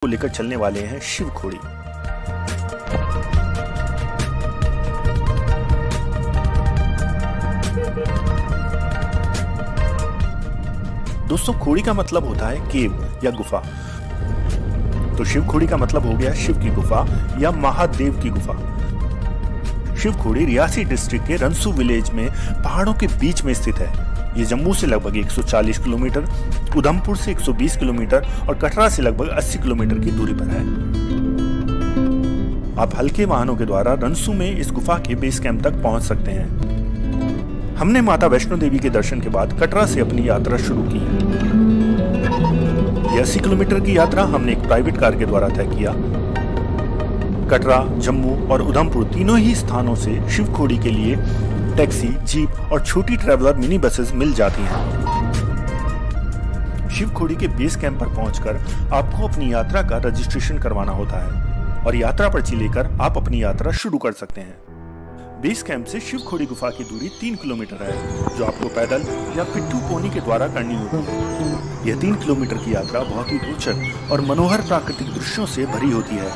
को लेकर चलने वाले हैं शिव खोड़ी। दोस्तों, खोड़ी का मतलब होता है केव या गुफा। तो शिव खोड़ी का मतलब हो गया शिव की गुफा या महादेव की गुफा। शिव खोड़ी रियासी डिस्ट्रिक्ट के रनसू विलेज में पहाड़ों के बीच में स्थित है। ये जम्मू से लगभग 140 किलोमीटर, उधमपुर से 120 किलोमीटर और कटरा से लगभग 80 किलोमीटर की दूरी पर है। आप हल्के वाहनों के द्वारा रनसू में इस गुफा के बेस कैंप तक पहुंच सकते हैं। हमने माता वैष्णो देवी के दर्शन के बाद कटरा से अपनी यात्रा शुरू की। ये 80 किलोमीटर की यात्रा हमने एक प्राइवेट कार के द्वारा तय किया। कटरा, जम्मू और उधमपुर तीनों ही स्थानों से शिव खोड़ी के लिए टैक्सी, जीप और छोटी ट्रैवलर मिनी बसेस मिल जाती हैं। शिव खोड़ी के बेस कैंप पर पहुंचकर आपको अपनी यात्रा का रजिस्ट्रेशन करवाना होता है और यात्रा पर्ची लेकर आप अपनी यात्रा शुरू कर सकते हैं। बेस कैंप से शिव खोड़ी गुफा की दूरी 3 किलोमीटर है, जो आपको पैदल या पिट्ठू पोनी के द्वारा करनी होती है। यह 3 किलोमीटर की यात्रा बहुत ही रोचक और मनोहर प्राकृतिक दृश्यों से भरी होती है।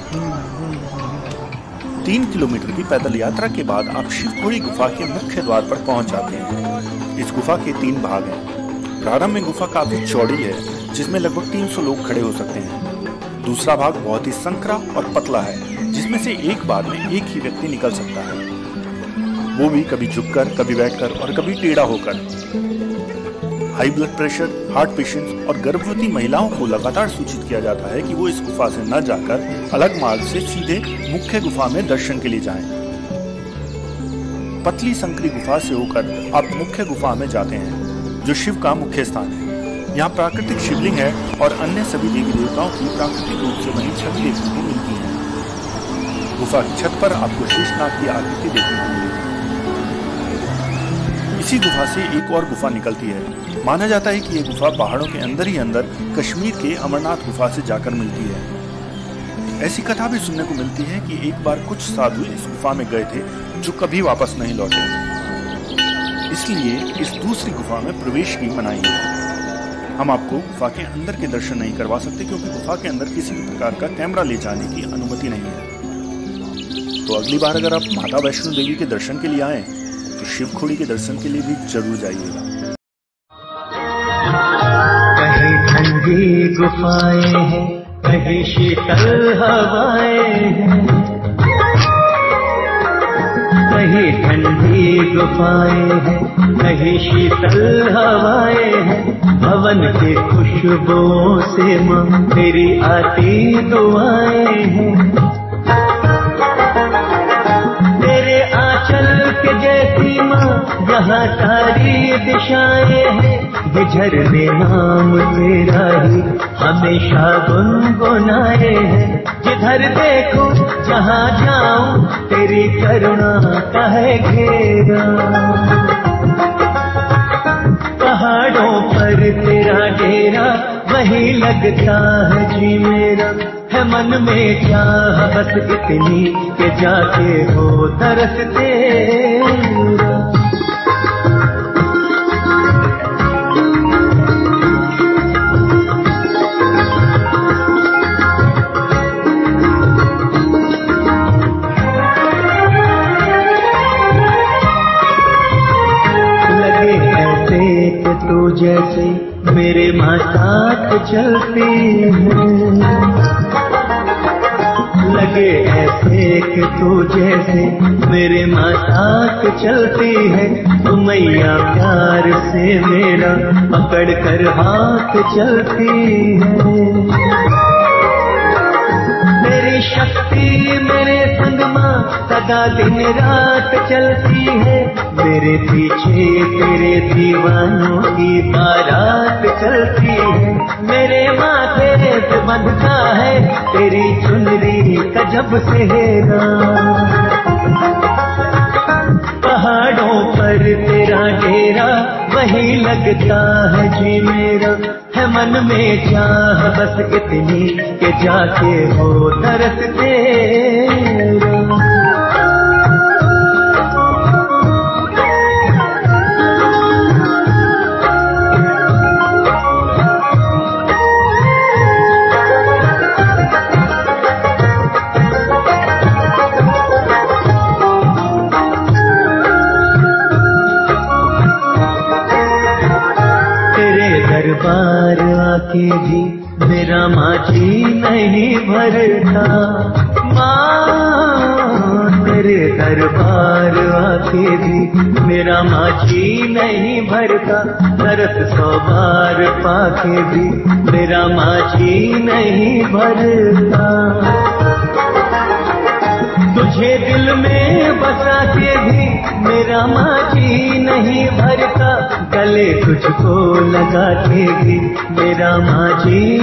3 किलोमीटर की पैदल यात्रा के बाद आप शिव खोड़ी गुफा के मुख्य द्वार पर पहुंच जाते हैं। इस गुफा के 3 भाग हैं। प्रारंभ में गुफा काफी चौड़ी है, जिसमें लगभग 300 लोग खड़े हो सकते हैं। दूसरा भाग बहुत ही संकरा और पतला है, जिसमें से एक बार में एक ही व्यक्ति निकल सकता है, वो भी कभी झुककर, कभी बैठकर और कभी टेढ़ा होकर। High blood pressure, heart patients और गर्भवती महिलाओं को लगातार सूचित किया जाता है कि वो इस गुफा से न जाकर अलग मार्ग से सीधे मुख्य गुफा में दर्शन के लिए जाएं। पतली संकरी गुफा से होकर आप मुख्य गुफा में जाते हैं, जो शिव का मुख्य स्थान है। यहाँ प्राकृतिक शिवलिंग है और अन्य सभी देवी देवताओं की प्राकृतिक रूप से बनी छवि देखने को मिलती है। गुफा की छत पर आपको शेषनाग की आकृति देखने को मिलेगी। इसी गुफा से एक और गुफा निकलती है। माना जाता है कि यह गुफा पहाड़ों के अंदर ही अंदर कश्मीर के अमरनाथ गुफा से जाकर मिलती है। ऐसी कथा भी सुनने को मिलती है कि एक बार कुछ साधु इस गुफा में गए थे, जो कभी वापस नहीं लौटे। इसलिए इस दूसरी गुफा में प्रवेश की मनाही है। हम आपको गुफा के अंदर के दर्शन नहीं करवा सकते, क्योंकि गुफा के अंदर किसी भी प्रकार का कैमरा ले जाने की अनुमति नहीं है। तो अगली बार अगर आप माता वैष्णो देवी के दर्शन के लिए आए तो शिव खोड़ी के दर्शन के लिए भी जरूर जाइएगा। कहीं ठंडी गुफाएं हैं, कहीं शीतल हवाएं हैं। कहीं ठंडी गुफाएं हैं, कहीं शीतल हवाएं हैं। भवन के खुशबुओं से मां तेरी आती दुआएं हैं। तेरे आंचल के जैसी मां जहाँ सारी दिशाएं हैं। ये झरने नाम तेरा ही हमेशा गुनगुनाए हैं। जिधर देखो जहाँ जाऊं तेरी करुणा का है घेरा। पहाड़ों पर तेरा डेरा वही लगता है जी मेरा। है मन में चाह बस इतनी के जाके हो तरस तेरा। तू जैसे मेरे माँ साथ चलती है। लगे ऐसे कि तू जैसे मेरे माँ साथ चलती है। तू मैया प्यार से मेरा पकड़ कर हाथ चलती है। तेरी शक्ति मेरे संग माँ सदा दिन रात चलती है। मेरे पीछे तेरे दीवानों की बारात चलती है। मेरे माथे पे बंधता है तेरी चुनरी का जब सेहरा। पहाड़ों पर तेरा डेरा वही लगता है जी मेरा। है मन में चाह बस इतनी के जाके हो तरस तेरा। दरबार आके भी मेरा माझी नहीं भरता। माँ तेरे दरबार आके भी मेरा माझी नहीं भरता। तरस 100 बार पाके भी मेरा माझी नहीं भरता। तुझे दिल में बसा के भी मेरा माझी नहीं भरता। गले तुझको लगा के भी मेरा माझी